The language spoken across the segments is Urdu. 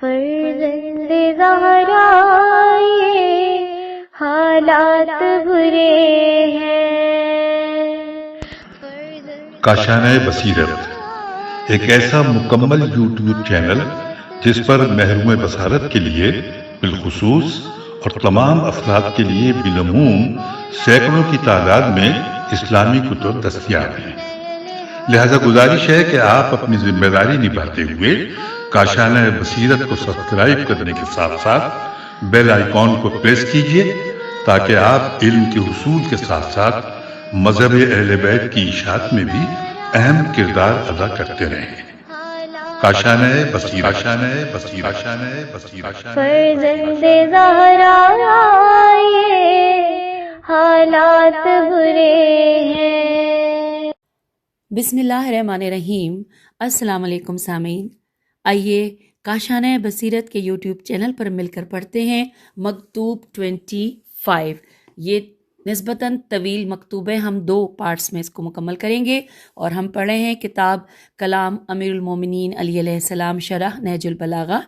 فرزند زہرا یہ حالات برے ہیں۔ کاشانۂ بصیرت ایک ایسا مکمل یوٹیوب چینل جس پر محروم بصارت کے لیے بالخصوص اور تمام افراد کے لیے بالعموم سینکڑوں کی تعداد میں اسلامی کتب دستیاب ہیں۔ لہذا گزارش ہے کہ آپ اپنی ذمہ داری نبھاتے ہوئے کاشانۂ بصیرت کو سبسکرائب کرنے کے ساتھ ساتھ بیل آئیکن کو پریس کیجیے تاکہ آپ علم کے حصول کے ساتھ ساتھ مذہب اہل بیت کی اشاعت میں بھی اہم کردار ادا کرتے رہیں۔ کاشانۂ بصیرت، کاشانۂ بصیرت، کاشانۂ بصیرت۔ فرزند زہرا یہ حالات برے ہیں۔ بسم اللہ الرحمن الرحیم۔ السلام علیکم سامعین، آئیے کاشانۂ بصیرت کے یوٹیوب چینل پر مل کر پڑھتے ہیں مکتوب 25۔ یہ نسبتاً طویل مکتوب ہے، ہم 2 پارٹس میں اس کو مکمل کریں گے، اور ہم پڑھے ہیں کتاب کلام امیر المومنین علی علیہ السلام شرح نہج البلاغہ،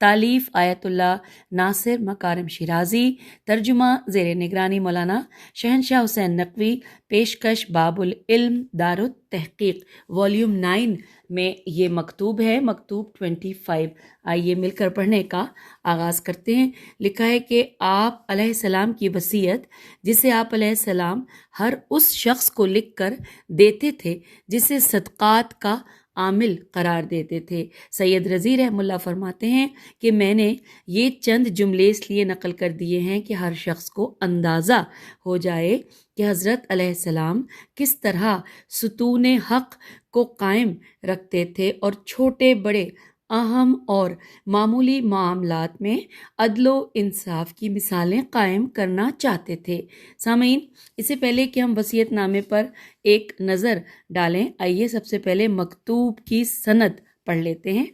تالیف آیت اللہ ناصر مکارم شیرازی، ترجمہ زیر نگرانی مولانا شہنشاہ حسین نقوی، پیشکش باب العلم دار التحقیق والیوم 9 میں یہ مکتوب ہے، مکتوب 25۔ آئیے مل کر پڑھنے کا آغاز کرتے ہیں۔ لکھا ہے کہ آپ علیہ السلام کی وصیت، جسے آپ علیہ السلام ہر اس شخص کو لکھ کر دیتے تھے جسے صدقات کا عامل قرار دیتے تھے۔ سید رضی رحمہ اللہ فرماتے ہیں کہ میں نے یہ چند جملے اس لیے نقل کر دیے ہیں کہ ہر شخص کو اندازہ ہو جائے کہ حضرت علیہ السلام کس طرح ستون حق کو قائم رکھتے تھے اور چھوٹے بڑے اہم اور معمولی معاملات میں عدل و انصاف کی مثالیں قائم کرنا چاہتے تھے۔ سامعین، اس سے پہلے کہ ہم وصیت نامے پر ایک نظر ڈالیں، آئیے سب سے پہلے مکتوب کی سند پڑھ لیتے ہیں۔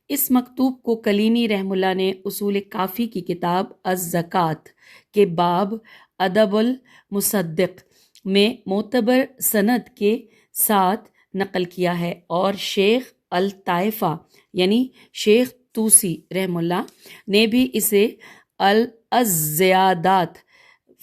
اس مکتوب کو کلینی رحم اللہ نے اصول کافی کی کتاب الزکوٰۃ کے باب ادب المصدق میں معتبر سند کے ساتھ نقل کیا ہے، اور شیخ الطائفہ یعنی شیخ توسی رحم اللہ نے بھی اسے الزیادات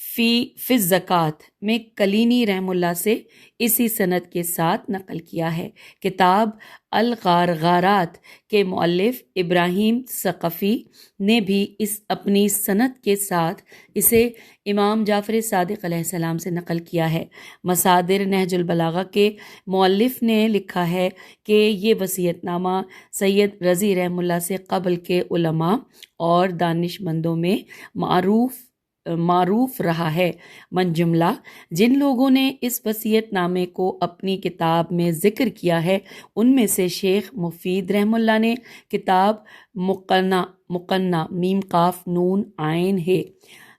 فی الزکوٰۃ میں کلینی رحم اللہ سے اسی سند کے ساتھ نقل کیا ہے۔ کتاب الغارغارات کے مؤلف ابراہیم ثقفی نے بھی اس اپنی سند کے ساتھ اسے امام جعفر صادق علیہ السلام سے نقل کیا ہے۔ مصادر نہج البلاغہ کے مؤلف نے لکھا ہے کہ یہ وصیت نامہ سید رضی رحم اللہ سے قبل کے علماء اور دانش مندوں میں معروف رہا ہے۔ من جملہ جن لوگوں نے اس وصیت نامے کو اپنی کتاب میں ذکر کیا ہے، ان میں سے شیخ مفید رحم اللہ نے کتاب مقنع میم قاف نون عین ہے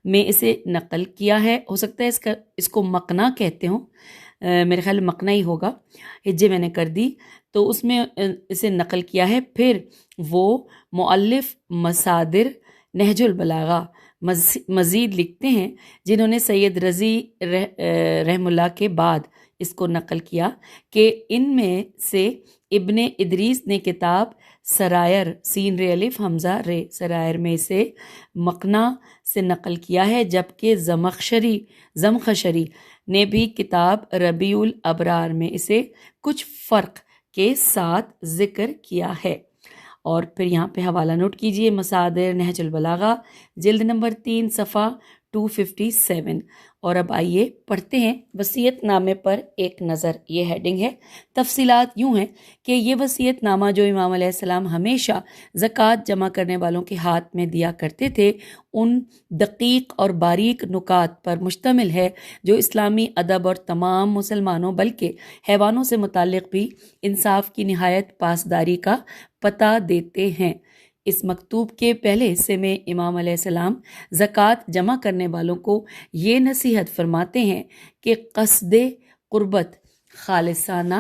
میں اسے نقل کیا ہے۔ ہو سکتا ہے اس کو مقنع کہتے ہوں، میرے خیال مقنع ہی ہوگا، ہجے میں نے کر دی، تو اس میں اسے نقل کیا ہے۔ پھر وہ مؤلف مصادر نہج البلاغہ مزید لکھتے ہیں جنہوں نے سید رضی رحم اللہ کے بعد اس کو نقل کیا کہ ان میں سے ابن ادریس نے کتاب سرائر سین ر الف حمزہ ر سرائر میں سے مقنع سے نقل کیا ہے، جبکہ زمخشری نے بھی کتاب ربیع الابرار میں اسے کچھ فرق کے ساتھ ذکر کیا ہے۔ اور پھر یہاں پہ حوالہ نوٹ کیجئے، مصادر نہج البلاغہ جلد نمبر 3 صفحہ 257۔ اور اب آئیے پڑھتے ہیں وصیت نامے پر ایک نظر۔ یہ ہیڈنگ ہے۔ تفصیلات یوں ہیں کہ یہ وصیت نامہ جو امام علیہ السلام ہمیشہ زکوٰۃ جمع کرنے والوں کے ہاتھ میں دیا کرتے تھے، ان دقیق اور باریک نکات پر مشتمل ہے جو اسلامی ادب اور تمام مسلمانوں بلکہ حیوانوں سے متعلق بھی انصاف کی نہایت پاسداری کا پتہ دیتے ہیں۔ اس مکتوب کے پہلے حصے میں امام علیہ السلام زکوٰۃ جمع کرنے والوں کو یہ نصیحت فرماتے ہیں کہ قصد قربت، خالصانہ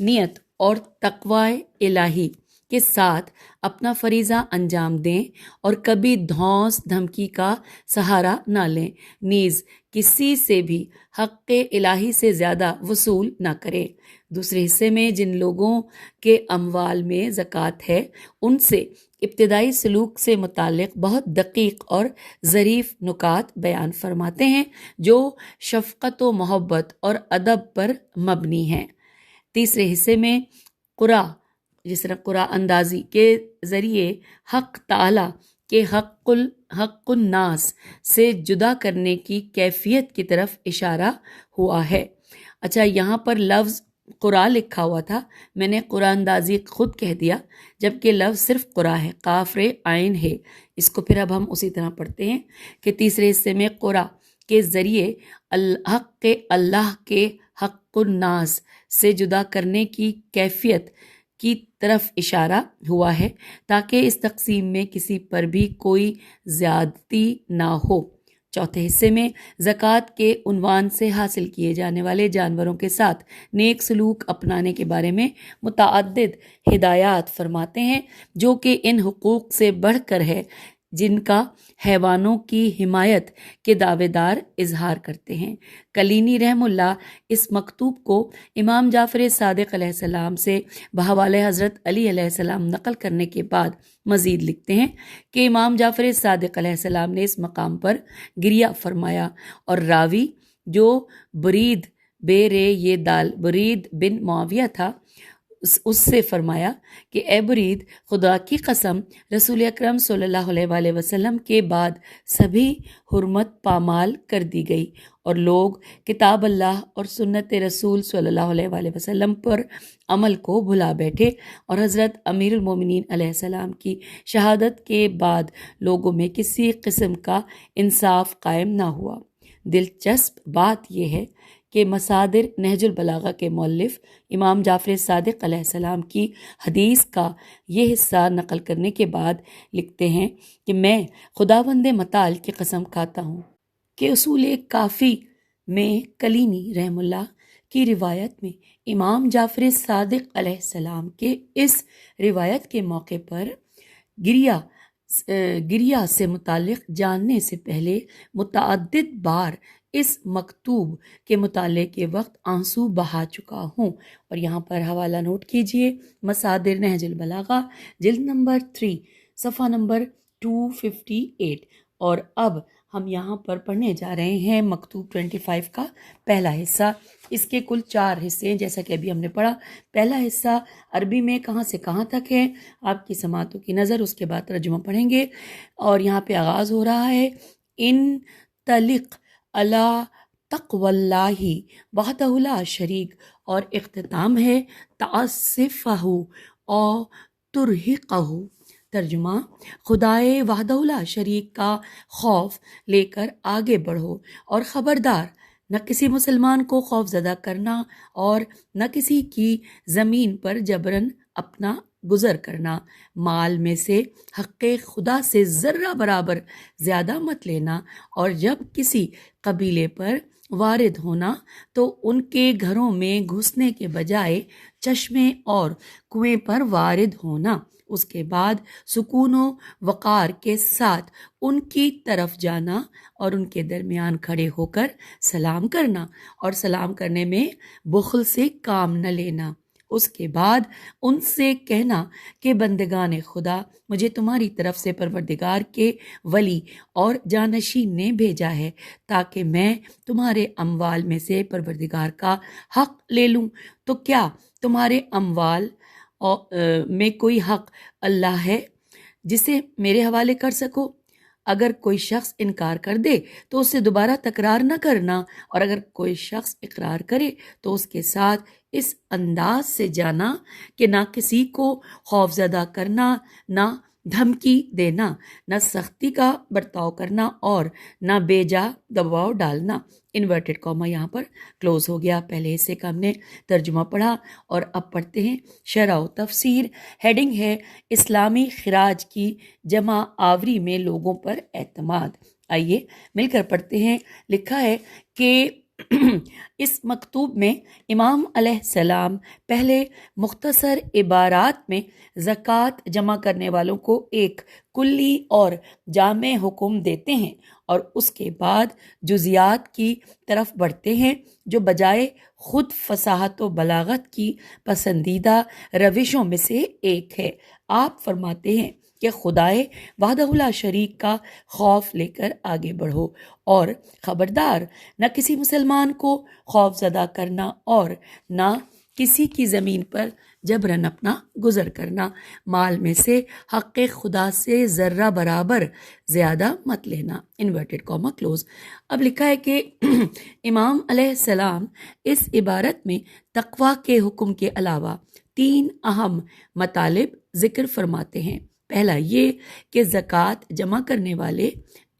نیت اور تقوی الہی کے ساتھ اپنا فریضہ انجام دیں اور کبھی دھونس دھمکی کا سہارا نہ لیں، نیز کسی سے بھی حق الہی سے زیادہ وصول نہ کریں۔ دوسرے حصے میں جن لوگوں کے اموال میں زکوٰۃ ہے ان سے ابتدائی سلوک سے متعلق بہت دقیق اور ظریف نکات بیان فرماتے ہیں جو شفقت و محبت اور ادب پر مبنی ہیں۔ تیسرے حصے میں جس طرح قرآن اندازی کے ذریعے حق تعالی کے حق الناس سے جدا کرنے کی کیفیت کی طرف اشارہ ہوا ہے۔ اچھا، یہاں پر لفظ قرآن لکھا ہوا تھا، میں نے قرآن اندازی خود کہہ دیا، جبکہ لفظ صرف قرآن ہے، قاف رے عین ہے۔ اس کو پھر اب ہم اسی طرح پڑھتے ہیں کہ تیسرے حصے میں قرآن کے ذریعے اللہ کے حق الناس سے جدا کرنے کی کیفیت کی طرف اشارہ ہوا ہے تاکہ اس تقسیم میں کسی پر بھی کوئی زیادتی نہ ہو۔ چوتھے حصے میں زکوٰۃ کے عنوان سے حاصل کیے جانے والے جانوروں کے ساتھ نیک سلوک اپنانے کے بارے میں متعدد ہدایات فرماتے ہیں جو کہ ان حقوق سے بڑھ کر ہے جن کا حیوانوں کی حمایت کے دعوے دار اظہار کرتے ہیں۔ کلینی رحم اللہ اس مکتوب کو امام جعفر صادق علیہ السلام سے بحوالہ حضرت علی علیہ السلام نقل کرنے کے بعد مزید لکھتے ہیں کہ امام جعفر صادق علیہ السلام نے اس مقام پر گریہ فرمایا اور راوی جو برید برید بن معاویہ تھا اس سے فرمایا کہ اے برید، خدا کی قسم رسول اکرم صلی اللہ علیہ وآلہ وسلم کے بعد سبھی حرمت پامال کر دی گئی اور لوگ کتاب اللہ اور سنت رسول صلی اللہ علیہ وآلہ وسلم پر عمل کو بھلا بیٹھے اور حضرت امیر المومنین علیہ السلام کی شہادت کے بعد لوگوں میں کسی قسم کا انصاف قائم نہ ہوا۔ دلچسپ بات یہ ہے کہ مصادر نہج البلاغہ کے مؤلف امام جعفر صادق علیہ السلام کی حدیث کا یہ حصہ نقل کرنے کے بعد لکھتے ہیں کہ میں خداوند متعال کی قسم کھاتا ہوں کہ اصول کافی میں کلینی رحم اللہ کی روایت میں امام جعفر صادق علیہ السلام کے اس روایت کے موقع پر گریہ سے متعلق جاننے سے پہلے متعدد بار اس مکتوب کے مطالعے کے وقت آنسو بہا چکا ہوں۔ اور یہاں پر حوالہ نوٹ کیجئے، مصادر نہج البلاغہ جلد نمبر 3 صفحہ نمبر 258۔ اور اب ہم یہاں پر پڑھنے جا رہے ہیں مکتوب 25 کا پہلا حصہ۔ اس کے کل 4 حصے ہیں جیسا کہ ابھی ہم نے پڑھا۔ پہلا حصہ عربی میں کہاں سے کہاں تک ہے، آپ کی سماعتوں کی نظر، اس کے بعد ترجمہ پڑھیں گے۔ اور یہاں پہ آغاز ہو رہا ہے ان طلق اللہ تقوی اللہ وحدہ لا شریک، اور اختتام ہے تعصفہ اور ترہقہ۔ ترجمہ: خدائے وحدہ لا شریک کا خوف لے کر آگے بڑھو اور خبردار، نہ کسی مسلمان کو خوف زدہ کرنا اور نہ کسی کی زمین پر جبراً اپنا گزر کرنا، مال میں سے حق خدا سے ذرہ برابر زیادہ مت لینا، اور جب کسی قبیلے پر وارد ہونا تو ان کے گھروں میں گھسنے کے بجائے چشمے اور کنویں پر وارد ہونا، اس کے بعد سکون و وقار کے ساتھ ان کی طرف جانا اور ان کے درمیان کھڑے ہو کر سلام کرنا، اور سلام کرنے میں بخل سے کام نہ لینا۔ اس کے بعد ان سے کہنا کہ بندگان خدا، مجھے تمہاری طرف سے پروردگار کے ولی اور جانشین نے بھیجا ہے تاکہ میں تمہارے اموال میں سے پروردگار کا حق لے لوں۔ تو کیا تمہارے اموال میں کوئی حق اللہ ہے جسے میرے حوالے کر سکو؟ اگر کوئی شخص انکار کر دے تو اسے دوبارہ تکرار نہ کرنا، اور اگر کوئی شخص اقرار کرے تو اس کے ساتھ اس انداز سے جانا کہ نہ کسی کو خوف زدہ کرنا، نہ دھمکی دینا، نہ سختی کا برتاؤ کرنا، اور نہ بے جا دباؤ ڈالنا۔ انورٹڈ کاما یہاں پر کلوز ہو گیا۔ پہلے حصے کا ہم نے ترجمہ پڑھا اور اب پڑھتے ہیں شرح و تفسیر۔ ہیڈنگ ہے اسلامی خراج کی جمع آوری میں لوگوں پر اعتماد۔ آئیے مل کر پڑھتے ہیں۔ لکھا ہے کہ اس مکتوب میں امام علیہ السلام پہلے مختصر عبارات میں زکوٰۃ جمع کرنے والوں کو ایک کلی اور جامع حکم دیتے ہیں اور اس کے بعد جزیات کی طرف بڑھتے ہیں جو بجائے خود فصاحت و بلاغت کی پسندیدہ روشوں میں سے ایک ہے۔ آپ فرماتے ہیں کہ خدائے وحدہ لا شریک کا خوف لے کر آگے بڑھو، اور خبردار نہ کسی مسلمان کو خوف زدہ کرنا اور نہ کسی کی زمین پر جبراً اپنا گزر کرنا، مال میں سے حق خدا سے ذرہ برابر زیادہ مت لینا، انورٹڈ کاما کلوز۔ اب لکھا ہے کہ امام علیہ السلام اس عبارت میں تقوی کے حکم کے علاوہ 3 اہم مطالب ذکر فرماتے ہیں۔ پہلا یہ کہ زکوٰۃ جمع کرنے والے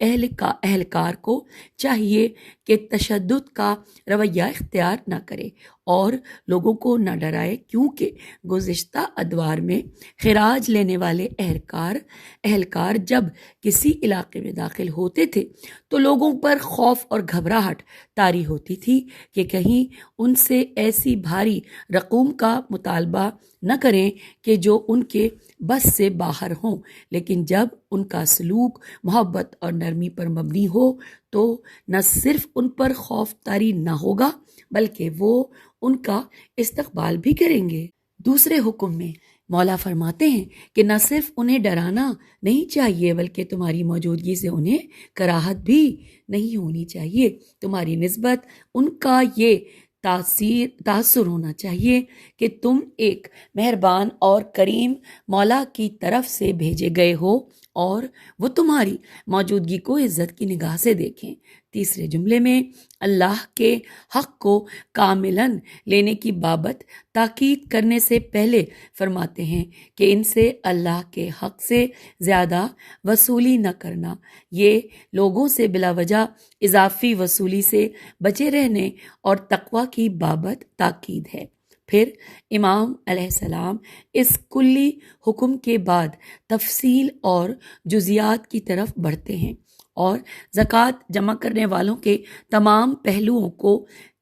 اہلکار کو چاہیے کہ تشدد کا رویہ اختیار نہ کرے اور لوگوں کو نہ ڈرائے، کیونکہ گزشتہ ادوار میں خراج لینے والے اہلکار جب کسی علاقے میں داخل ہوتے تھے تو لوگوں پر خوف اور گھبراہٹ طاری ہوتی تھی کہ کہیں ان سے ایسی بھاری رقوم کا مطالبہ نہ کریں کہ جو ان کے بس سے باہر ہوں، لیکن جب ان کا سلوک محبت اور نرمی پر مبنی ہو تو نہ صرف ان پر خوف طاری نہ ہوگا بلکہ وہ ان کا استقبال بھی کریں گے۔ دوسرے حکم میں مولا فرماتے ہیں کہ نہ صرف انہیں ڈرانا نہیں چاہیے بلکہ تمہاری موجودگی سے انہیں کراہت بھی نہیں ہونی چاہیے، تمہاری نسبت ان کا یہ تاثر ہونا چاہیے کہ تم ایک مہربان اور کریم مولا کی طرف سے بھیجے گئے ہو اور وہ تمہاری موجودگی کو عزت کی نگاہ سے دیکھیں۔ تیسرے جملے میں اللہ کے حق کو کاملاً لینے کی بابت تاکید کرنے سے پہلے فرماتے ہیں کہ ان سے اللہ کے حق سے زیادہ وصولی نہ کرنا، یہ لوگوں سے بلا وجہ اضافی وصولی سے بچے رہنے اور تقوی کی بابت تاکید ہے۔ پھر امام علیہ السلام اس کلی حکم کے بعد تفصیل اور جزیات کی طرف بڑھتے ہیں اور زکوٰۃ جمع کرنے والوں کے تمام پہلوؤں کو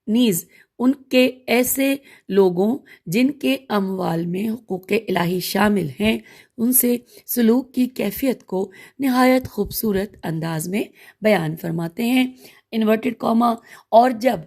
نیز ان کے ایسے لوگوں جن کے اموال میں حقوق الہی شامل ہیں ان سے سلوک کی کیفیت کو نہایت خوبصورت انداز میں بیان فرماتے ہیں، انورٹڈ کاما، اور جب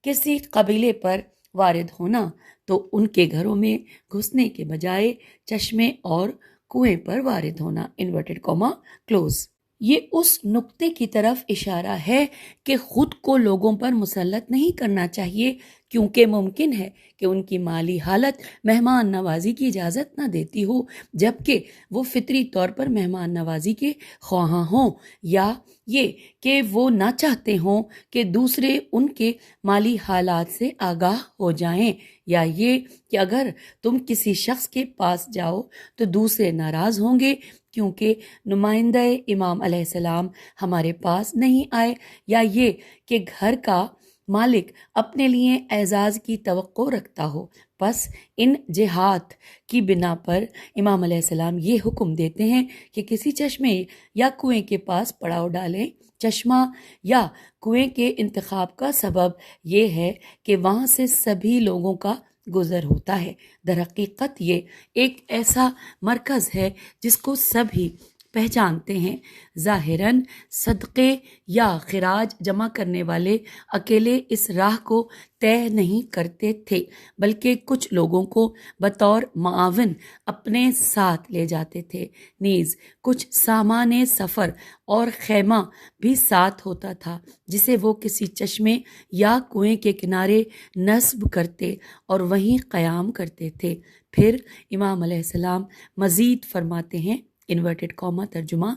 کسی قبیلے پر وارد ہونا تو ان کے گھروں میں گھسنے کے بجائے چشمے اور کنویں پر وارد ہونا، انورٹڈ کاما کلوز۔ یہ اس نقطے کی طرف اشارہ ہے کہ خود کو لوگوں پر مسلط نہیں کرنا چاہیے، کیونکہ ممکن ہے کہ ان کی مالی حالت مہمان نوازی کی اجازت نہ دیتی ہو، جبکہ وہ فطری طور پر مہمان نوازی کے خواہاں ہوں، یا یہ کہ وہ نہ چاہتے ہوں کہ دوسرے ان کے مالی حالات سے آگاہ ہو جائیں، یا یہ کہ اگر تم کسی شخص کے پاس جاؤ تو دوسرے ناراض ہوں گے کیونکہ نمائندہ امام علیہ السلام ہمارے پاس نہیں آئے، یا یہ کہ گھر کا مالک اپنے لیے اعزاز کی توقع رکھتا ہو۔ پس ان جہات کی بنا پر امام علیہ السلام یہ حکم دیتے ہیں کہ کسی چشمے یا کنویں کے پاس پڑاؤ ڈالیں۔ چشمہ یا کنویں کے انتخاب کا سبب یہ ہے کہ وہاں سے سبھی لوگوں کا گزر ہوتا ہے۔ در حقیقت یہ ایک ایسا مرکز ہے جس کو سبھی پہچانتے ہیں۔ ظاہراً صدقے یا خراج جمع کرنے والے اکیلے اس راہ کو طے نہیں کرتے تھے، بلکہ کچھ لوگوں کو بطور معاون اپنے ساتھ لے جاتے تھے، نیز کچھ سامان سفر اور خیمہ بھی ساتھ ہوتا تھا جسے وہ کسی چشمے یا کنویں کے کنارے نصب کرتے اور وہیں قیام کرتے تھے۔ پھر امام علیہ السلام مزید فرماتے ہیں، انورٹڈ کاما ترجمہ،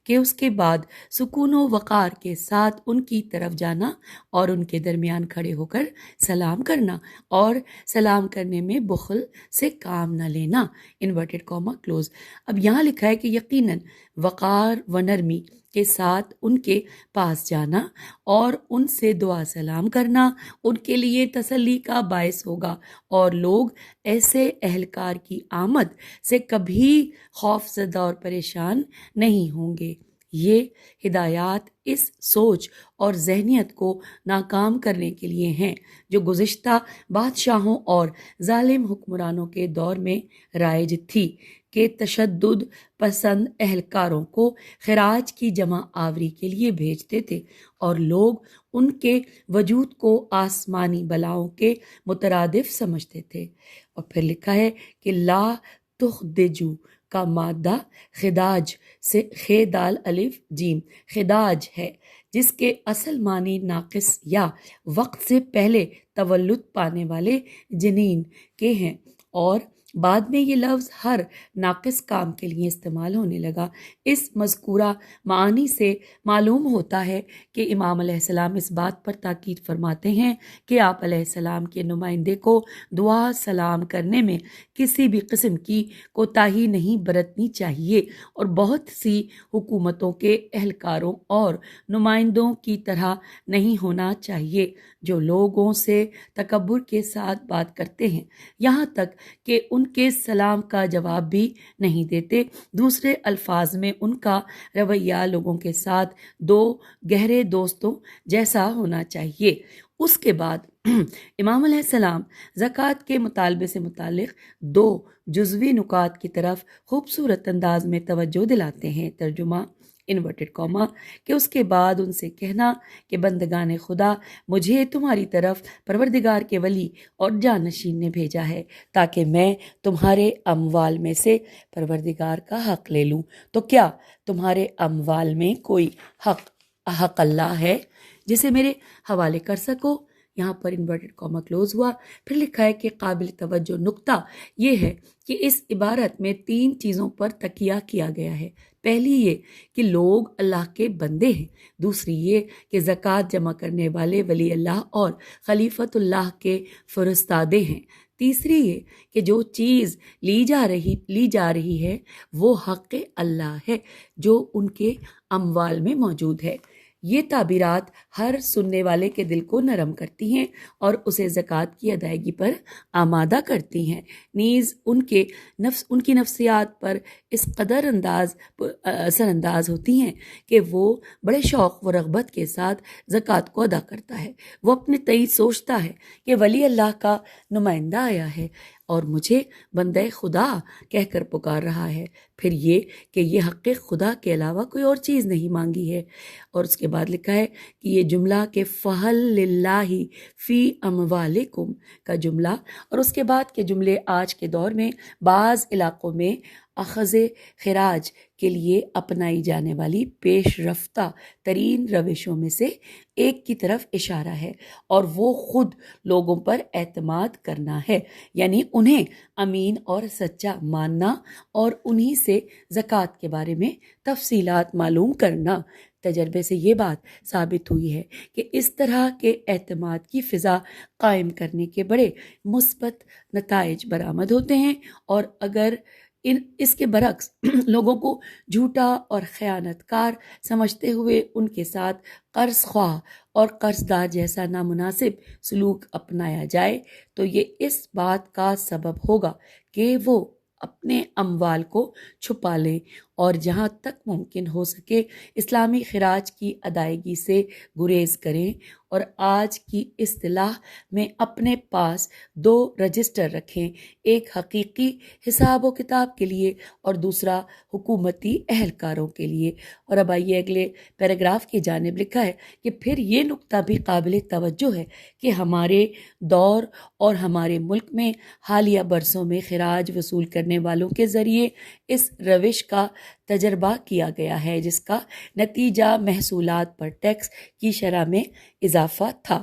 کہ اس کے بعد سکون و وقار کے ساتھ ان کی طرف جانا اور ان کے درمیان کھڑے ہو کر سلام کرنا اور سلام کرنے میں بخل سے کام نہ لینا، انورٹڈ کاما کلوز۔ اب یہاں لکھا ہے کہ یقیناً وقار و نرمی کے ساتھ ان کے پاس جانا اور ان سے دعا سلام کرنا ان کے لیے تسلی کا باعث ہوگا، اور لوگ ایسے اہلکار کی آمد سے کبھی خوف زدہ اور پریشان نہیں ہوں گے۔ یہ ہدایات اس سوچ اور ذہنیت کو ناکام کرنے کے لیے ہیں جو گزشتہ بادشاہوں اور ظالم حکمرانوں کے دور میں رائج تھی، کہ تشدد پسند اہلکاروں کو خراج کی جمع آوری کے لیے بھیجتے تھے اور لوگ ان کے وجود کو آسمانی بلاؤں کے مترادف سمجھتے تھے۔ اور پھر لکھا ہے کہ لا تخدجو کا مادہ خداج سے خے دال الف جیم خداج ہے، جس کے اصل معنی ناقص یا وقت سے پہلے تولد پانے والے جنین کے ہیں، اور بعد میں یہ لفظ ہر ناقص کام کے لیے استعمال ہونے لگا۔ اس مذکورہ معانی سے معلوم ہوتا ہے کہ امام علیہ السلام اس بات پر تاکید فرماتے ہیں کہ آپ علیہ السلام کے نمائندے کو دعا سلام کرنے میں کسی بھی قسم کی کوتاہی نہیں برتنی چاہیے، اور بہت سی حکومتوں کے اہلکاروں اور نمائندوں کی طرح نہیں ہونا چاہیے جو لوگوں سے تکبر کے ساتھ بات کرتے ہیں، یہاں تک کہ ان کے سلام کا جواب بھی نہیں دیتے۔ دوسرے الفاظ میں ان کا رویہ لوگوں کے ساتھ دو گہرے دوستوں جیسا ہونا چاہیے۔ اس کے بعد امام علیہ السلام زکوٰۃ کے مطالبے سے متعلق دو جزوی نکات کی طرف خوبصورت انداز میں توجہ دلاتے ہیں۔ ترجمہ انورٹڈ کاما کہ اس کے بعد ان سے کہنا کہ بندگان خدا، مجھے تمہاری طرف پروردگار کے ولی اور جانشین نے بھیجا ہے تاکہ میں تمہارے اموال میں سے پروردگار کا حق لے لوں۔ تو کیا تمہارے اموال میں کوئی حق اللہ ہے جسے میرے حوالے کر سکو؟ یہاں پر انورٹڈ کاما کلوز ہوا۔ پھر لکھا ہے کہ قابل توجہ نقطہ یہ ہے کہ اس عبارت میں 3 چیزوں پر تکیہ کیا گیا ہے۔ پہلی یہ کہ لوگ اللہ کے بندے ہیں، دوسری یہ کہ زکوٰۃ جمع کرنے والے ولی اللہ اور خلیفۃ اللہ کے فرستادے ہیں، تیسری یہ کہ جو چیز لی جا رہی ہے وہ حق اللہ ہے جو ان کے اموال میں موجود ہے۔ یہ تعبیرات ہر سننے والے کے دل کو نرم کرتی ہیں اور اسے زکوٰۃ کی ادائیگی پر آمادہ کرتی ہیں، نیز ان کی نفسیات پر اس قدر اثر انداز ہوتی ہیں کہ وہ بڑے شوق و رغبت کے ساتھ زکوٰۃ کو ادا کرتا ہے۔ وہ اپنے تئیں سوچتا ہے کہ ولی اللہ کا نمائندہ آیا ہے اور مجھے بندہ خدا کہہ کر پکار رہا ہے، پھر یہ کہ یہ حق خدا کے علاوہ کوئی اور چیز نہیں مانگی ہے۔ اور اس کے بعد لکھا ہے کہ یہ جملہ کہ فَحَلْ لِلَّهِ فِي أَمْوَالِكُمْ کا جملہ اور اس کے بعد کے جملے آج کے دور میں بعض علاقوں میں اخذ خراج کے لیے اپنائی جانے والی پیش رفتہ ترین روشوں میں سے ایک کی طرف اشارہ ہے، اور وہ خود لوگوں پر اعتماد کرنا ہے، یعنی انہیں امین اور سچا ماننا اور انہی سے زکوٰۃ کے بارے میں تفصیلات معلوم کرنا۔ تجربے سے یہ بات ثابت ہوئی ہے کہ اس طرح کے اعتماد کی فضا قائم کرنے کے بڑے مثبت نتائج برآمد ہوتے ہیں، اور اگر اس کے برعکس لوگوں کو جھوٹا اور خیانت کار سمجھتے ہوئے ان کے ساتھ قرض خواہ اور قرض دار جیسا نامناسب سلوک اپنایا جائے تو یہ اس بات کا سبب ہوگا کہ وہ اپنے اموال کو چھپا لیں اور جہاں تک ممکن ہو سکے اسلامی خراج کی ادائیگی سے گریز کریں، اور آج کی اصطلاح میں اپنے پاس 2 رجسٹر رکھیں، ایک حقیقی حساب و کتاب کے لیے اور دوسرا حکومتی اہلکاروں کے لیے۔ اور اب آئیے اگلے پیراگراف کی جانب لکھا ہے کہ پھر یہ نقطہ بھی قابل توجہ ہے کہ ہمارے دور اور ہمارے ملک میں حالیہ برسوں میں خراج وصول کرنے والوں کے ذریعے اس روش کا تجربہ کیا گیا ہے، جس کا نتیجہ محصولات پر ٹیکس کی شرح میں اضافہ تھا۔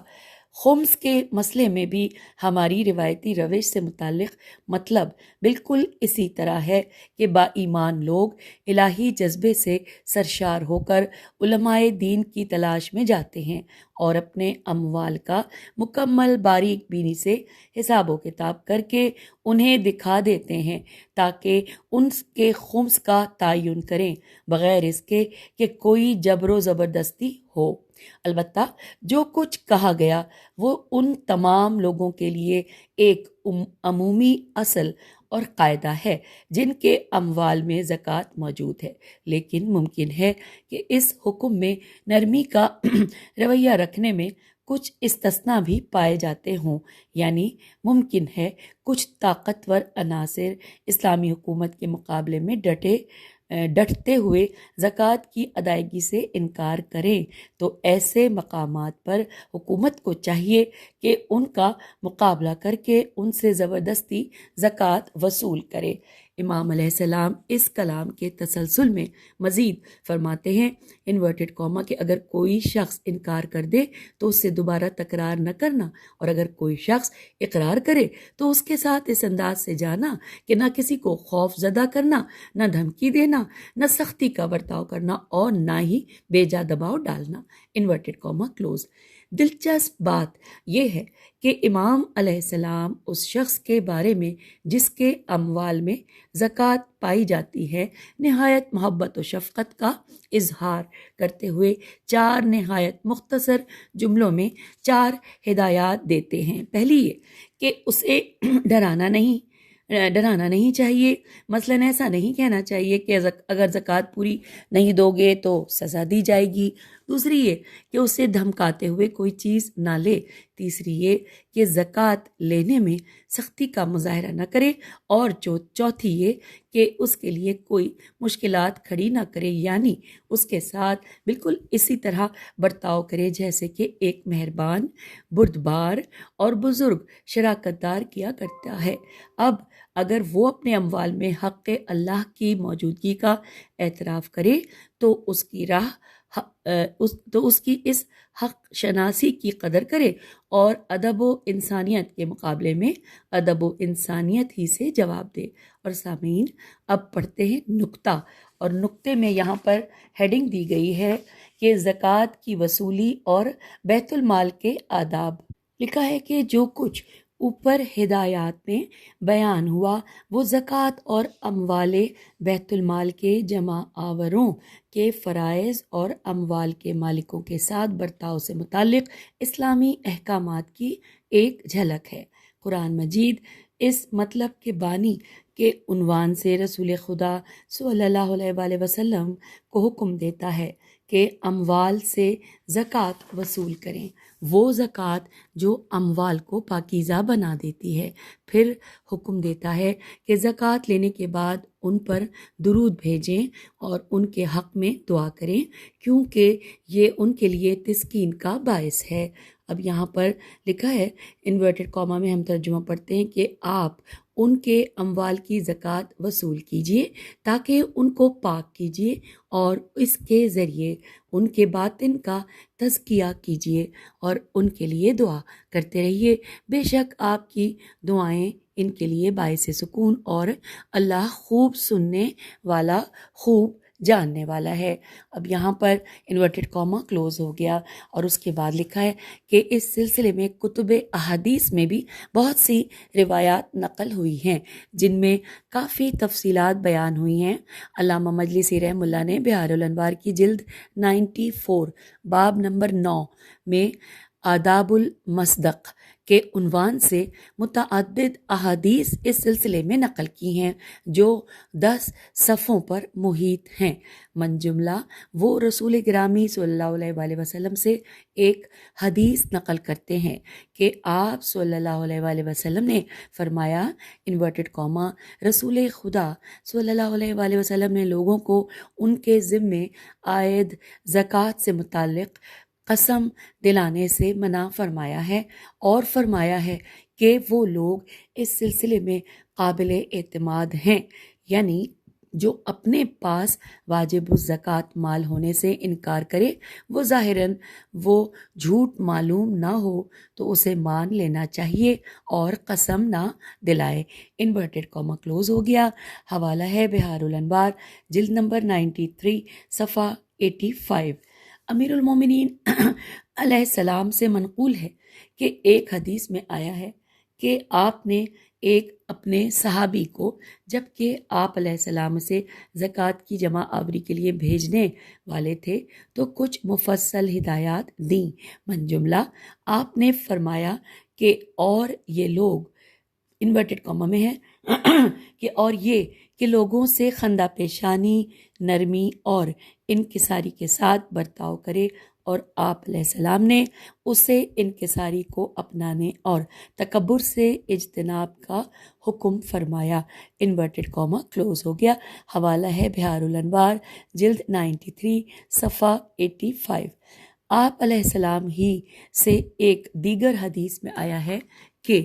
خمس کے مسئلے میں بھی ہماری روایتی روش سے متعلق مطلب بالکل اسی طرح ہے کہ با ایمان لوگ الہی جذبے سے سرشار ہو کر علماء دین کی تلاش میں جاتے ہیں اور اپنے اموال کا مکمل باریک بینی سے حساب و کتاب کر کے انہیں دکھا دیتے ہیں تاکہ ان کے خمس کا تعین کریں بغیر اس کے کہ کوئی جبر و زبردستی ہو۔ البتہ جو کچھ کہا گیا وہ ان تمام لوگوں کے لیے ایک عمومی اصل اور قاعدہ ہے جن کے اموال میں زکوٰۃ موجود ہے، لیکن ممکن ہے کہ اس حکم میں نرمی کا رویہ رکھنے میں کچھ استثناء بھی پائے جاتے ہوں، یعنی ممکن ہے کچھ طاقتور عناصر اسلامی حکومت کے مقابلے میں ڈٹتے ہوئے زکوٰۃ کی ادائیگی سے انکار کریں، تو ایسے مقامات پر حکومت کو چاہیے کہ ان کا مقابلہ کر کے ان سے زبردستی زکوٰۃ وصول کرے۔ امام علیہ السلام اس کلام کے تسلسل میں مزید فرماتے ہیں انورٹڈ کاما کہ اگر کوئی شخص انکار کر دے تو اس سے دوبارہ تکرار نہ کرنا، اور اگر کوئی شخص اقرار کرے تو اس کے ساتھ اس انداز سے جانا کہ نہ کسی کو خوف زدہ کرنا، نہ دھمکی دینا، نہ سختی کا برتاؤ کرنا اور نہ ہی بے جا دباؤ ڈالنا، انورٹڈ کاما کلوز۔ دلچسپ بات یہ ہے کہ امام علیہ السلام اس شخص کے بارے میں جس کے اموال میں زکوٰۃ پائی جاتی ہے نہایت محبت و شفقت کا اظہار کرتے ہوئے 4 نہایت مختصر جملوں میں 4 ہدایات دیتے ہیں۔ پہلی یہ کہ اسے ڈرانا نہیں چاہیے، مثلاً ایسا نہیں کہنا چاہیے کہ اگر زکوٰۃ پوری نہیں دو گے تو سزا دی جائے گی۔ دوسری یہ کہ اسے دھمکاتے ہوئے کوئی چیز نہ لے۔ تیسری یہ کہ زکوٰۃ لینے میں سختی کا مظاہرہ نہ کرے، اور چوتھی یہ کہ اس کے لیے کوئی مشکلات کھڑی نہ کرے، یعنی اس کے ساتھ بالکل اسی طرح برتاؤ کرے جیسے کہ ایک مہربان، بردبار اور بزرگ شراکت دار کیا کرتا ہے۔ اب اگر وہ اپنے اموال میں حق اللہ کی موجودگی کا اعتراف کرے تو اس کی اس حق شناسی کی قدر کرے اور ادب و انسانیت کے مقابلے میں ادب و انسانیت ہی سے جواب دے۔ اور سامعین اب پڑھتے ہیں نکتہ، اور نکتے میں یہاں پر ہیڈنگ دی گئی ہے کہ زکوٰۃ کی وصولی اور بیت المال کے آداب۔ لکھا ہے کہ جو کچھ اوپر ہدایات میں بیان ہوا وہ زکوٰۃ اور اموال بیت المال کے جمع آوروں کے فرائض اور اموال کے مالکوں کے ساتھ برتاؤ سے متعلق اسلامی احکامات کی ایک جھلک ہے۔ قرآن مجید اس مطلب کے بانی کے عنوان سے رسول خدا صلی اللہ علیہ وآلہ وسلم کو حکم دیتا ہے کہ اموال سے زکوٰۃ وصول کریں، وہ زکوٰۃ جو اموال کو پاکیزہ بنا دیتی ہے۔ پھر حکم دیتا ہے کہ زکوٰۃ لینے کے بعد ان پر درود بھیجیں اور ان کے حق میں دعا کریں، کیونکہ یہ ان کے لیے تسکین کا باعث ہے۔ اب یہاں پر لکھا ہے انورٹڈ کاما میں ہم ترجمہ پڑھتے ہیں کہ آپ ان کے اموال کی زکوٰۃ وصول کیجیے تاکہ ان کو پاک کیجیے اور اس کے ذریعے ان کے باطن کا تزکیہ کیجیے اور ان کے لیے دعا کرتے رہیے، بے شک آپ کی دعائیں ان کے لیے باعث سکون اور اللہ خوب سننے والا، خوب جاننے والا ہے۔ اب یہاں پر انورٹڈ کاما کلوز ہو گیا، اور اس کے بعد لکھا ہے کہ اس سلسلے میں کتب احادیث میں بھی بہت سی روایات نقل ہوئی ہیں جن میں کافی تفصیلات بیان ہوئی ہیں۔ علامہ مجلسی رحمہ اللہ نے بہار الانوار کی جلد 94 باب نمبر 9 میں آداب المصدق کے عنوان سے متعدد احادیث اس سلسلے میں نقل کی ہیں جو 10 صفوں پر محیط ہیں۔ من جملہ وہ رسول گرامی صلی اللہ علیہ وآلہ وسلم سے ایک حدیث نقل کرتے ہیں کہ آپ صلی اللہ علیہ وآلہ وسلم نے فرمایا انورٹڈ کاما رسول خدا صلی اللہ علیہ وآلہ وسلم نے لوگوں کو ان کے ذمے عائد زکوٰۃ سے متعلق قسم دلانے سے منع فرمایا ہے، اور فرمایا ہے کہ وہ لوگ اس سلسلے میں قابل اعتماد ہیں، یعنی جو اپنے پاس واجب الزکوٰۃ مال ہونے سے انکار کرے، وہ ظاہراً وہ جھوٹ معلوم نہ ہو تو اسے مان لینا چاہیے اور قسم نہ دلائے۔ انورٹڈ کاما کلوز ہو گیا۔ حوالہ ہے بہار الانوار جلد نمبر 93 صفحہ 85۔ امیر المومنین علیہ السلام سے منقول ہے کہ ایک حدیث میں آیا ہے کہ آپ نے ایک اپنے صحابی کو جب کہ آپ علیہ السلام سے زکوٰۃ کی جمع آوری کے لیے بھیجنے والے تھے تو کچھ مفصل ہدایات دیں۔ من جملہ آپ نے فرمایا کہ اور یہ لوگ انورٹڈ کاما میں ہے کہ اور یہ کہ لوگوں سے خندہ پیشانی، نرمی اور انکساری کے ساتھ برتاؤ کرے، اور آپ علیہ السلام نے اسے انکساری کو اپنانے اور تکبر سے اجتناب کا حکم فرمایا۔ انورٹڈ کاما کلوز ہو گیا۔ حوالہ ہے بہار الانوار جلد 93 صفحہ 85۔ آپ علیہ السلام ہی سے ایک دیگر حدیث میں آیا ہے کہ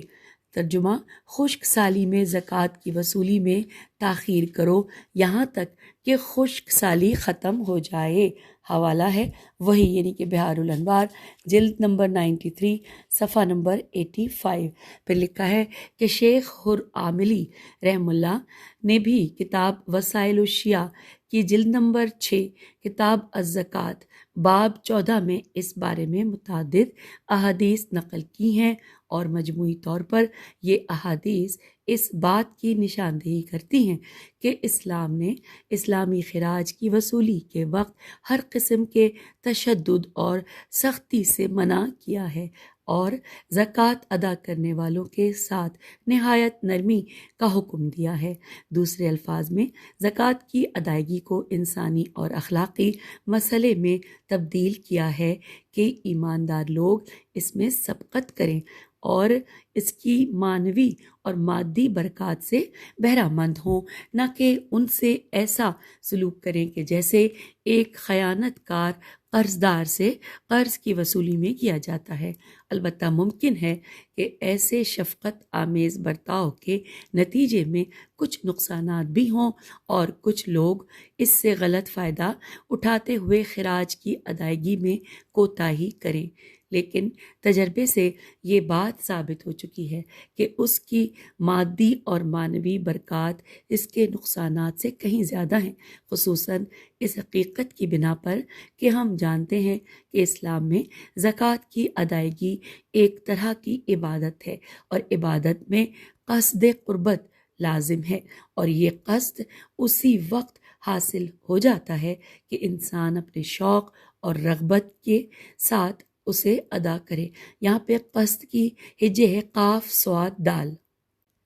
ترجمہ: خشک سالی میں زکوٰۃ کی وصولی میں تاخیر کرو یہاں تک کہ خشک سالی ختم ہو جائے۔ حوالہ ہے وہی یعنی کہ بہار الانوار، جلد نمبر 93، صفحہ نمبر 85۔ پھر لکھا ہے کہ شیخ حر عاملی رحم اللہ نے بھی کتاب وسائل الشیعہ کی جلد نمبر 6، کتاب الزکوٰۃ، باب 14 میں اس بارے میں متعدد احادیث نقل کی ہیں، اور مجموعی طور پر یہ احادیث اس بات کی نشاندہی کرتی ہیں کہ اسلام نے اسلامی خراج کی وصولی کے وقت ہر قسم کے تشدد اور سختی سے منع کیا ہے، اور زکوٰۃ ادا کرنے والوں کے ساتھ نہایت نرمی کا حکم دیا ہے۔ دوسرے الفاظ میں زکوٰۃ کی ادائیگی کو انسانی اور اخلاقی مسئلے میں تبدیل کیا ہے کہ ایماندار لوگ اس میں سبقت کریں اور اس کی معنوی اور مادی برکات سے بہرہ مند ہوں، نہ کہ ان سے ایسا سلوک کریں کہ جیسے ایک خیانت کار قرض دار سے قرض کی وصولی میں کیا جاتا ہے۔ البتہ ممکن ہے کہ ایسے شفقت آمیز برتاؤ کے نتیجے میں کچھ نقصانات بھی ہوں اور کچھ لوگ اس سے غلط فائدہ اٹھاتے ہوئے خراج کی ادائیگی میں کوتاہی کریں، لیکن تجربے سے یہ بات ثابت ہو چکی ہے کہ اس کی مادی اور معنوی برکات اس کے نقصانات سے کہیں زیادہ ہیں، خصوصاً اس حقیقت کی بنا پر کہ ہم جانتے ہیں کہ اسلام میں زکوٰۃ کی ادائیگی ایک طرح کی عبادت ہے، اور عبادت میں قصد قربت لازم ہے، اور یہ قصد اسی وقت حاصل ہو جاتا ہے کہ انسان اپنے شوق اور رغبت کے ساتھ اسے ادا کرے۔ یہاں پہ قصد کی ہجے ہے قاف صاد دال۔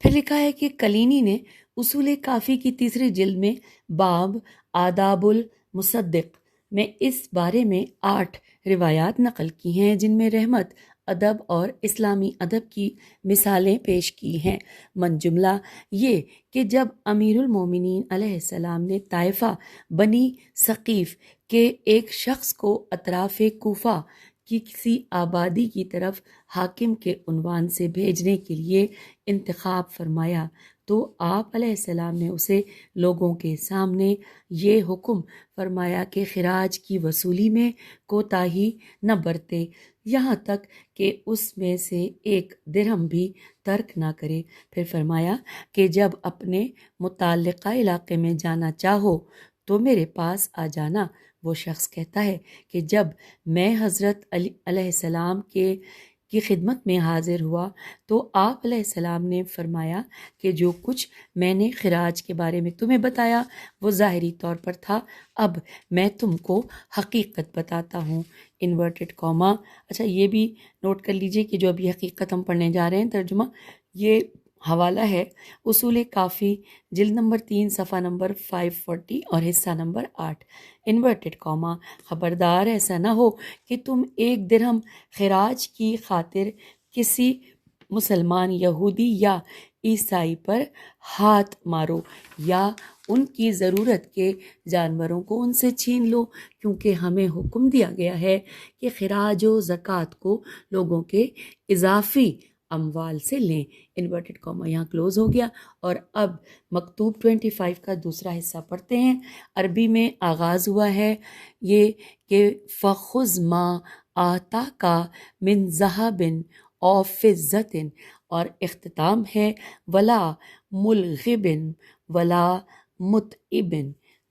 پھر لکھا ہے کہ کلینی نے اصول کافی کی تیسری جلد میں باب آداب المصدق میں اس بارے میں 8 روایات نقل کی ہیں، جن میں رحمت، ادب اور اسلامی ادب کی مثالیں پیش کی ہیں۔ من جملہ یہ کہ جب امیر المومنین علیہ السلام نے طائفہ بنی ثقیف کے ایک شخص کو اطراف کوفہ کی کسی آبادی کی طرف حاکم کے عنوان سے بھیجنے کے لیے انتخاب فرمایا تو آپ علیہ السلام نے اسے لوگوں کے سامنے یہ حکم فرمایا کہ خراج کی وصولی میں کوتاہی نہ برتے، یہاں تک کہ اس میں سے 1 درہم بھی ترک نہ کرے۔ پھر فرمایا کہ جب اپنے متعلقہ علاقے میں جانا چاہو تو میرے پاس آ جانا۔ وہ شخص کہتا ہے کہ جب میں حضرت علی علیہ السلام کی خدمت میں حاضر ہوا تو آپ علیہ السلام نے فرمایا کہ جو کچھ میں نے خراج کے بارے میں تمہیں بتایا وہ ظاہری طور پر تھا، اب میں تم کو حقیقت بتاتا ہوں۔ انورٹڈ کاما۔ اچھا یہ بھی نوٹ کر لیجئے کہ جو ابھی حقیقت ہم پڑھنے جا رہے ہیں ترجمہ، یہ حوالہ ہے اصول کافی جلد نمبر 3 صفحہ نمبر 540 اور حصہ نمبر 8۔ انورٹڈ کاما، خبردار ایسا نہ ہو کہ تم 1 درہم خراج کی خاطر کسی مسلمان، یہودی یا عیسائی پر ہاتھ مارو یا ان کی ضرورت کے جانوروں کو ان سے چھین لو، کیونکہ ہمیں حکم دیا گیا ہے کہ خراج و زکوٰۃ کو لوگوں کے اضافی اموال سے لیں۔ انورٹڈ کاما یہاں کلوز ہو گیا، اور اب مکتوب 25 کا دوسرا حصہ پڑھتے ہیں۔ عربی میں آغاز ہوا ہے یہ کہ فخذ ما آتاک من ذہب او فضۃ، اور اختتام ہے ولا ملغب ولا متعب۔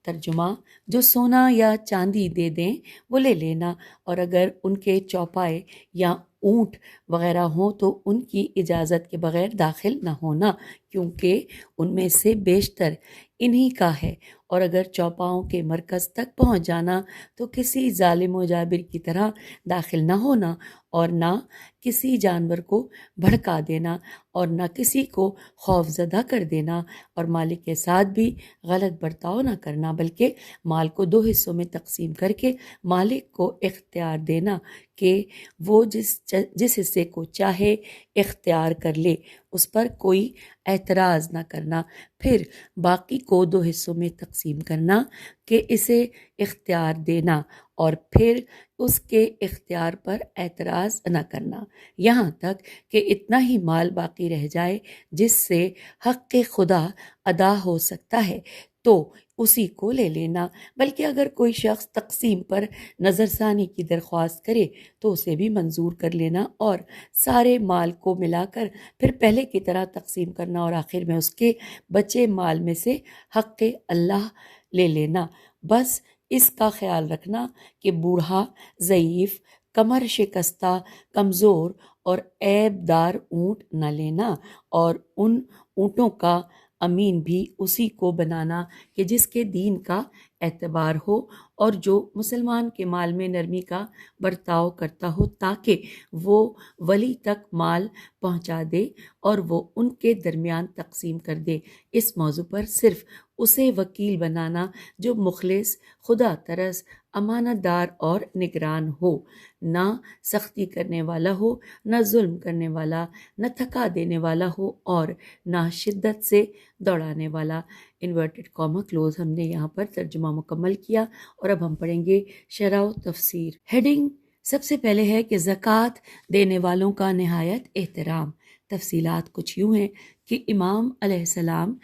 ترجمہ: جو سونا یا چاندی دے دیں وہ لے لینا، اور اگر ان کے چوپائے یا اونٹ وغیرہ ہوں تو ان کی اجازت کے بغیر داخل نہ ہونا، کیونکہ ان میں سے بیشتر انہی کا ہے، اور اگر چوپاؤں کے مرکز تک پہنچ جانا تو کسی ظالم و جابر کی طرح داخل نہ ہونا، اور نہ کسی جانور کو بھڑکا دینا، اور نہ کسی کو خوف زدہ کر دینا، اور مالک کے ساتھ بھی غلط برتاؤ نہ کرنا، بلکہ مال کو 2 حصوں میں تقسیم کر کے مالک کو اختیار دینا کہ وہ جس حصے کو چاہے اختیار کر لے، اس پر کوئی اعتراض نہ کرنا، پھر باقی کو 2 حصوں میں تقسیم کرنا کہ اسے اختیار دینا اور پھر اس کے اختیار پر اعتراض نہ کرنا، یہاں تک کہ اتنا ہی مال باقی رہ جائے جس سے حق خدا ادا ہو سکتا ہے تو اسی کو لے لینا، بلکہ اگر کوئی شخص تقسیم پر نظر ثانی کی درخواست کرے تو اسے بھی منظور کر لینا اور سارے مال کو ملا کر پھر پہلے کی طرح تقسیم کرنا اور آخر میں اس کے بچے مال میں سے حق اللہ لے لینا۔ بس اس کا خیال رکھنا کہ بوڑھا، ضعیف، کمر شکستہ، کمزور اور عیب دار اونٹ نہ لینا، اور ان اونٹوں کا امین بھی اسی کو بنانا کہ جس کے دین کا اعتبار ہو اور جو مسلمان کے مال میں نرمی کا برتاؤ کرتا ہو، تاکہ وہ ولی تک مال پہنچا دے اور وہ ان کے درمیان تقسیم کر دے۔ اس موضوع پر صرف اسے وکیل بنانا جو مخلص، خدا ترس، امانت دار اور نگران ہو، نہ سختی کرنے والا ہو، نہ ظلم کرنے والا، نہ تھکا دینے والا ہو اور نہ شدت سے دوڑانے والا۔ Inverted comma close. ہم نے یہاں پر ترجمہ مکمل کیا اور اب ہم پڑھیں گے شرح و تفسیر۔ ہیڈنگ سب سے پہلے ہے کہ زکوٰۃ دینے والوں کا نہایت احترام۔ تفصیلات کچھ یوں ہیں کہ امام علیہ السلام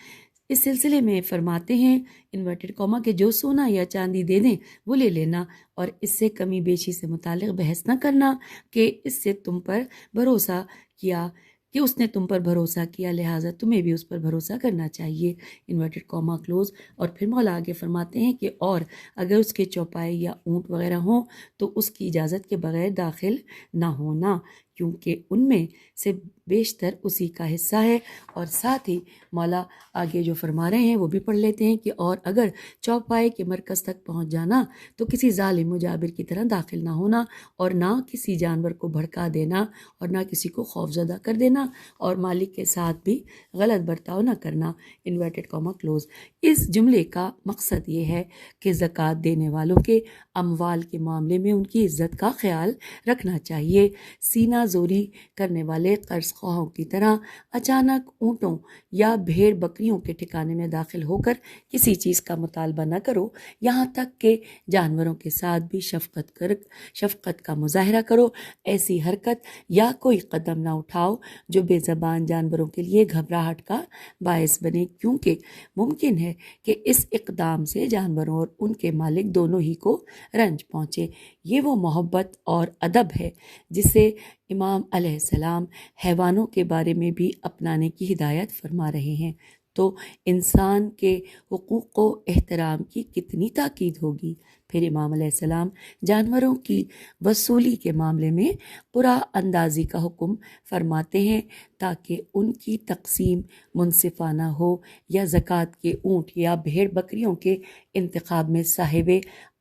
اس سلسلے میں فرماتے ہیں انورٹڈ کاما کہ جو سونا یا چاندی دے دیں وہ لے لینا اور اس سے کمی بیشی سے متعلق بحث نہ کرنا کہ اس سے تم پر بھروسہ کیا، کہ اس نے تم پر بھروسہ کیا لہٰذا تمہیں بھی اس پر بھروسہ کرنا چاہیے، انورٹڈ کاما کلوز۔ اور پھر مولا آگے فرماتے ہیں کہ اور اگر اس کے چوپائے یا اونٹ وغیرہ ہوں تو اس کی اجازت کے بغیر داخل نہ ہونا، کیونکہ ان میں سے بیشتر اسی کا حصہ ہے۔ اور ساتھ ہی مولا آگے جو فرما رہے ہیں وہ بھی پڑھ لیتے ہیں کہ اور اگر چوپائے کے مرکز تک پہنچ جانا تو کسی ظالم و جابر کی طرح داخل نہ ہونا اور نہ کسی جانور کو بھڑکا دینا اور نہ کسی کو خوفزدہ کر دینا اور مالک کے ساتھ بھی غلط برتاؤ نہ کرنا، انورٹڈ کاما کلوز۔ اس جملے کا مقصد یہ ہے کہ زکوٰۃ دینے والوں کے اموال کے معاملے میں ان کی عزت کا خیال رکھنا چاہیے۔ سینہ زوری کرنے والے قرض خواہوں کی طرح اچانک اونٹوں یا بھیڑ بکریوں کے ٹھکانے میں داخل ہو کر کسی چیز کا مطالبہ نہ کرو، یہاں تک کہ جانوروں کے ساتھ بھی شفقت کا مظاہرہ کرو۔ ایسی حرکت یا کوئی قدم نہ اٹھاؤ جو بے زبان جانوروں کے لیے گھبراہٹ کا باعث بنے، کیونکہ ممکن ہے کہ اس اقدام سے جانوروں اور ان کے مالک دونوں ہی کو رنج پہنچے۔ یہ وہ محبت اور ادب ہے جسے امام علیہ السلام حیوانوں کے بارے میں بھی اپنانے کی ہدایت فرما رہے ہیں، تو انسان کے حقوق و احترام کی کتنی تاکید ہوگی۔ پھر امام علیہ السلام جانوروں کی وصولی کے معاملے میں قرع اندازی کا حکم فرماتے ہیں تاکہ ان کی تقسیم منصفانہ ہو، یا زکوٰۃ کے اونٹ یا بھیڑ بکریوں کے انتخاب میں صاحب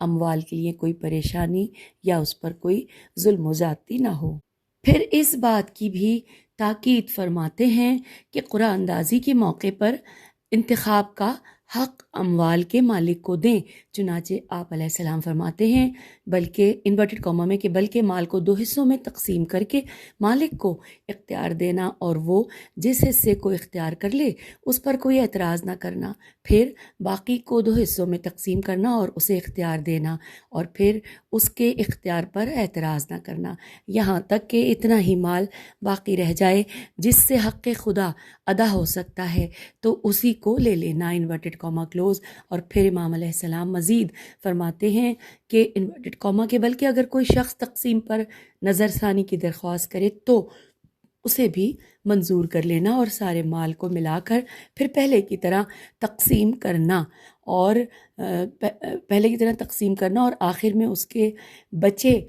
اموال کے لیے کوئی پریشانی یا اس پر کوئی ظلم و زیادتی نہ ہو۔ پھر اس بات کی بھی تاکید فرماتے ہیں کہ قرعہ اندازی کے موقع پر انتخاب کا حق اموال کے مالک کو دیں، چنانچہ آپ علیہ السلام فرماتے ہیں بلکہ انورٹڈ کاما میں کہ بلکہ مال کو 2 حصوں میں تقسیم کر کے مالک کو اختیار دینا اور وہ جس حصے کو اختیار کر لے اس پر کوئی اعتراض نہ کرنا، پھر باقی کو 2 حصوں میں تقسیم کرنا اور اسے اختیار دینا اور پھر اس کے اختیار پر اعتراض نہ کرنا، یہاں تک کہ اتنا ہی مال باقی رہ جائے جس سے حق خدا ادا ہو سکتا ہے تو اسی کو لے لینا، انورٹڈ کاما کلوز۔ اور پھر امام علیہ السلام مزید فرماتے ہیں کہ انورٹڈ کاما کے بلکہ اگر کوئی شخص تقسیم پر نظر ثانی کی درخواست کرے تو اسے بھی منظور کر لینا اور سارے مال کو ملا کر پھر پہلے کی طرح تقسیم کرنا اور آخر میں اس کے بچے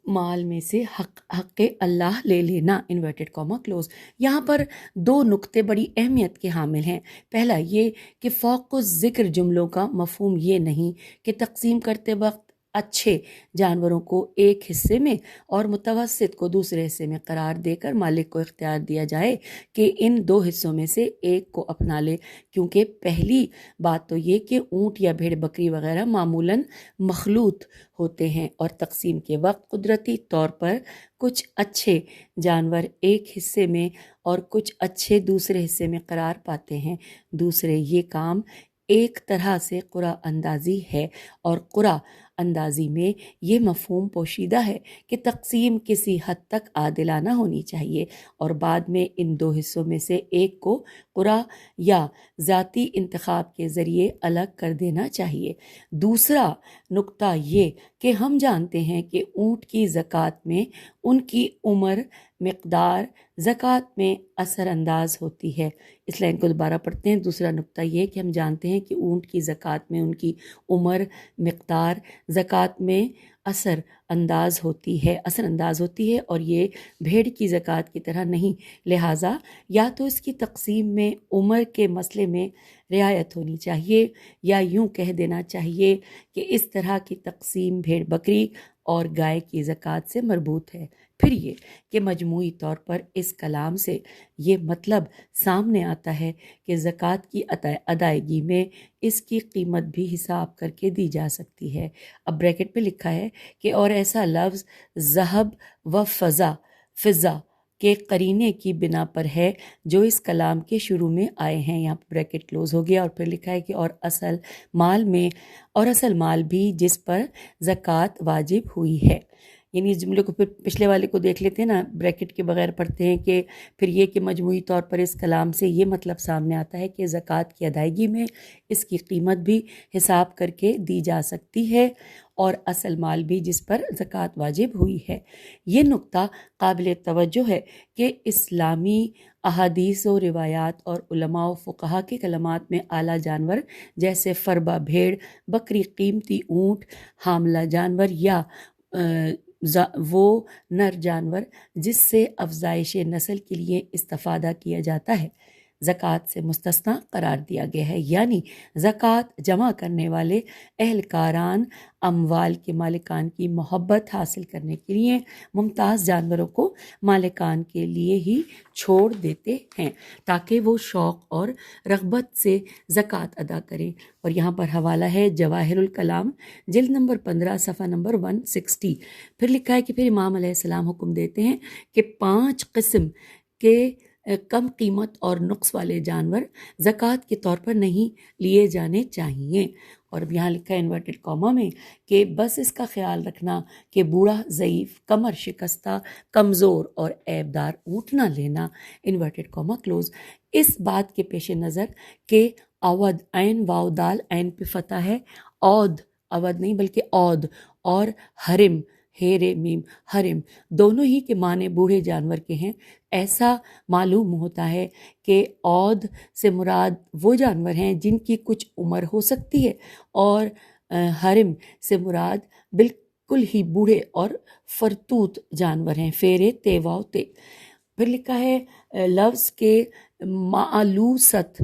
مال میں سے حق اللہ لے لینا، انورٹڈ کاما کلوز۔ یہاں پر 2 نقطے بڑی اہمیت کے حامل ہیں۔ پہلا یہ کہ فوق الذکر جملوں کا مفہوم یہ نہیں کہ تقسیم کرتے وقت اچھے جانوروں کو ایک حصے میں اور متوسط کو دوسرے حصے میں قرار دے کر مالک کو اختیار دیا جائے کہ ان 2 حصوں میں سے ایک کو اپنا لے، کیونکہ پہلی بات تو یہ کہ اونٹ یا بھیڑ بکری وغیرہ معمولاً مخلوط ہوتے ہیں اور تقسیم کے وقت قدرتی طور پر کچھ اچھے جانور ایک حصے میں اور کچھ اچھے دوسرے حصے میں قرار پاتے ہیں۔ دوسرے یہ کام ایک طرح سے قرآن اندازی ہے، اور قرآن اندازی میں یہ مفہوم پوشیدہ ہے کہ تقسیم کسی حد تک عادلانہ ہونی چاہیے، اور بعد میں ان دو حصوں میں سے ایک کو قرآن یا ذاتی انتخاب کے ذریعے الگ کر دینا چاہیے۔ دوسرا نقطہ یہ کہ ہم جانتے ہیں کہ اونٹ کی زکوٰۃ میں ان کی عمر مقدار زکوٰۃ میں اثر انداز ہوتی ہے۔ اس لائن کو دوبارہ پڑھتے ہیں۔ دوسرا نقطہ یہ کہ ہم جانتے ہیں کہ اونٹ کی زکوٰۃ میں ان کی عمر مقدار زکوٰۃ میں اثر انداز ہوتی ہے اور یہ بھیڑ کی زکوٰۃ کی طرح نہیں، لہٰذا یا تو اس کی تقسیم میں عمر کے مسئلے میں رعایت ہونی چاہیے، یا یوں کہہ دینا چاہیے کہ اس طرح کی تقسیم بھیڑ بکری اور گائے کی زکوٰۃ سے مربوط ہے۔ پھر یہ کہ مجموعی طور پر اس کلام سے یہ مطلب سامنے آتا ہے کہ زکوٰۃ کی ادائیگی میں اس کی قیمت بھی حساب کر کے دی جا سکتی ہے۔ اب بریکٹ پہ لکھا ہے کہ اور ایسا لفظ ذہب و فضہ کے قرینے کی بنا پر ہے جو اس کلام کے شروع میں آئے ہیں۔ یہاں بریکٹ کلوز ہو گیا، اور پھر لکھا ہے کہ اور اصل مال بھی جس پر زکوٰۃ واجب ہوئی ہے۔ یعنی اس جملے کو پھر پچھلے والے کو دیکھ لیتے ہیں نا، بریکٹ کے بغیر پڑھتے ہیں کہ پھر یہ کہ مجموعی طور پر اس کلام سے یہ مطلب سامنے آتا ہے کہ زکوٰۃ کی ادائیگی میں اس کی قیمت بھی حساب کر کے دی جا سکتی ہے، اور اصل مال بھی جس پر زکوٰۃ واجب ہوئی ہے۔ یہ نقطہ قابل توجہ ہے کہ اسلامی احادیث و روایات اور علماء و فقہا کے کلمات میں اعلیٰ جانور جیسے فربہ بھیڑ، بکری، قیمتی اونٹ، حاملہ جانور یا وہ نر جانور جس سے افزائش نسل کے لیے استفادہ کیا جاتا ہے، زکوٰۃ سے مستثنیٰ قرار دیا گیا ہے۔ یعنی زکوٰۃ جمع کرنے والے اہلکاران اموال کے مالکان کی محبت حاصل کرنے کے لیے ممتاز جانوروں کو مالکان کے لیے ہی چھوڑ دیتے ہیں تاکہ وہ شوق اور رغبت سے زکوٰۃ ادا کریں۔ اور یہاں پر حوالہ ہے جواہر الکلام، جلد نمبر 15 صفحہ نمبر 160۔ پھر لکھا ہے کہ پھر امام علیہ السلام حکم دیتے ہیں کہ 5 قسم کے کم قیمت اور نقص والے جانور زکوٰۃ کے طور پر نہیں لیے جانے چاہیے۔ اور اب یہاں لکھا ہے انورٹڈ کاما میں کہ بس اس کا خیال رکھنا کہ بوڑھا، ضعیف، کمر شکستہ، کمزور اور عیب دار اونٹ نہ لینا، انورٹڈ کاما کلوز۔ اس بات کے پیش نظر کہ اود، عین واو دال عین پہ فتح ہے، اود اود نہیں بلکہ اود، اور حرم ہیرے میم حرم دونوں ہی کے معنی بوڑھے جانور کے ہیں، ایسا معلوم ہوتا ہے کہ اود سے مراد وہ جانور ہیں جن کی کچھ عمر ہو سکتی ہے، اور حرم سے مراد بالکل ہی بوڑھے اور فرتوت جانور ہیں، فیرے تے واو تے۔ پھر لکھا ہے لفظ کے معلوست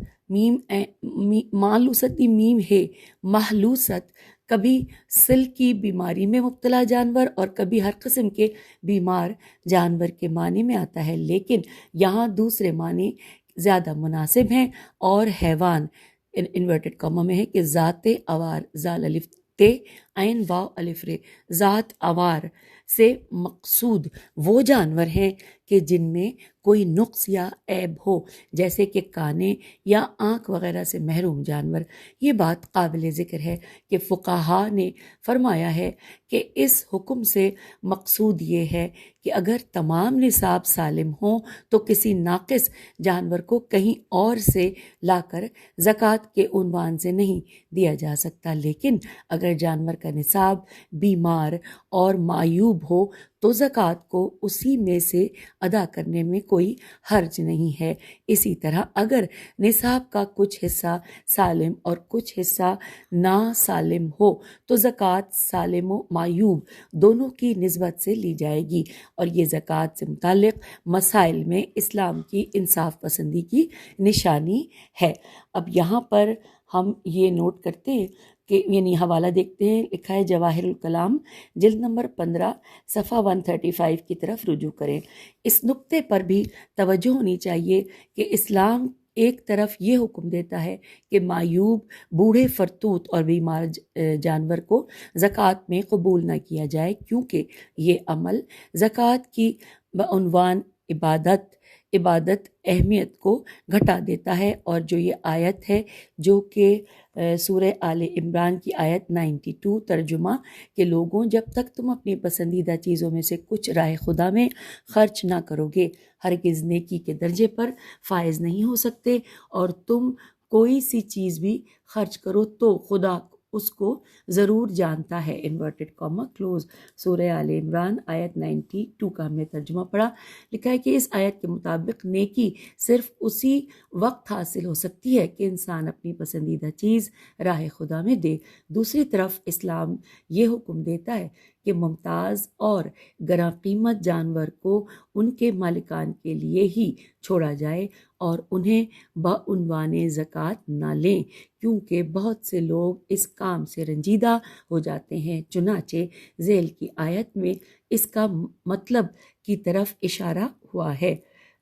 معلوستی میم ہے، محلوست کبھی سل کی بیماری میں مبتلا جانور اور کبھی ہر قسم کے بیمار جانور کے معنی میں آتا ہے، لیکن یہاں دوسرے معنی زیادہ مناسب ہیں، اور حیوان انورٹڈ کاما میں ہے کہ ذات اوار، زال الف تے عین واو الف رے، ذات اوار سے مقصود وہ جانور ہیں کہ جن میں کوئی نقص یا عیب ہو، جیسے کہ کانے یا آنکھ وغیرہ سے محروم جانور۔ یہ بات قابل ذکر ہے کہ فقہا نے فرمایا ہے کہ اس حکم سے مقصود یہ ہے کہ اگر تمام نصاب سالم ہوں تو کسی ناقص جانور کو کہیں اور سے لا کر زکوٰۃ کے عنوان سے نہیں دیا جا سکتا، لیکن اگر جانور کا نصاب بیمار اور معیوب ہو تو زکوٰۃ کو اسی میں سے ادا کرنے میں کوئی حرج نہیں ہے۔ اسی طرح اگر نصاب کا کچھ حصہ سالم اور کچھ حصہ ناسالم ہو تو زکوٰۃ سالم و معیوب دونوں کی نسبت سے لی جائے گی، اور یہ زکوٰۃ سے متعلق مسائل میں اسلام کی انصاف پسندی کی نشانی ہے۔ اب یہاں پر ہم یہ نوٹ کرتے ہیں کہ یعنی حوالہ دیکھتے ہیں، لکھا ہے جواہر الکلام جلد نمبر 15 صفحہ 135 کی طرف رجوع کریں۔ اس نقطے پر بھی توجہ ہونی چاہیے کہ اسلام ایک طرف یہ حکم دیتا ہے کہ معیوب، بوڑھے، فرتوت اور بیمار جانور کو زکوٰۃ میں قبول نہ کیا جائے، کیونکہ یہ عمل زکوٰۃ کی بعنوان عبادت اہمیت کو گھٹا دیتا ہے، اور جو یہ آیت ہے جو کہ سورہ آل عمران کی آیت 92 ترجمہ کہ لوگوں جب تک تم اپنی پسندیدہ چیزوں میں سے کچھ راہ خدا میں خرچ نہ کرو گے ہرگز نیکی کے درجے پر فائز نہیں ہو سکتے، اور تم کوئی سی چیز بھی خرچ کرو تو خدا اس کو ضرور جانتا ہے، انورٹڈ کاما کلوز۔ سورہ آل عمران آیت 92 کا ہم نے ترجمہ پڑھا۔ لکھا ہے کہ اس آیت کے مطابق نیکی صرف اسی وقت حاصل ہو سکتی ہے کہ انسان اپنی پسندیدہ چیز راہ خدا میں دے۔ دوسری طرف اسلام یہ حکم دیتا ہے کہ ممتاز اور گراں قیمت جانور کو ان کے مالکان کے لیے ہی چھوڑا جائے اور انہیں بعنوان زکوٰۃ نہ لیں، کیونکہ بہت سے لوگ اس کام سے رنجیدہ ہو جاتے ہیں۔ چنانچہ ذیل کی آیت میں اس کا مطلب کی طرف اشارہ ہوا ہے۔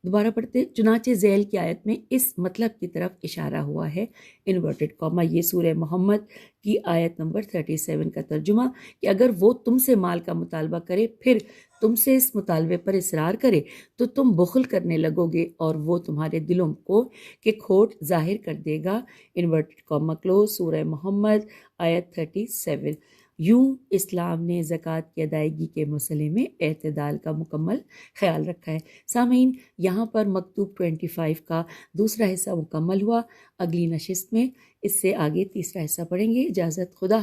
دوبارہ پڑھتے، چنانچہ ذیل کی آیت میں اس مطلب کی طرف اشارہ ہوا ہے، انورٹڈ کاما۔ یہ سورہ محمد کی آیت نمبر 37 کا ترجمہ کہ اگر وہ تم سے مال کا مطالبہ کرے پھر تم سے اس مطالبے پر اصرار کرے تو تم بخل کرنے لگو گے اور وہ تمہارے دلوں کو کہ کھوٹ ظاہر کر دے گا، انورٹڈ کاما کلوز۔ سورہ محمد آیت 37۔ یوں اسلام نے زکوٰۃ کی ادائیگی کے مسئلے میں اعتدال کا مکمل خیال رکھا ہے۔ سامعین، یہاں پر مکتوب 25 کا دوسرا حصہ مکمل ہوا۔ اگلی نشست میں اس سے آگے تیسرا حصہ پڑھیں گے۔ اجازت، خدا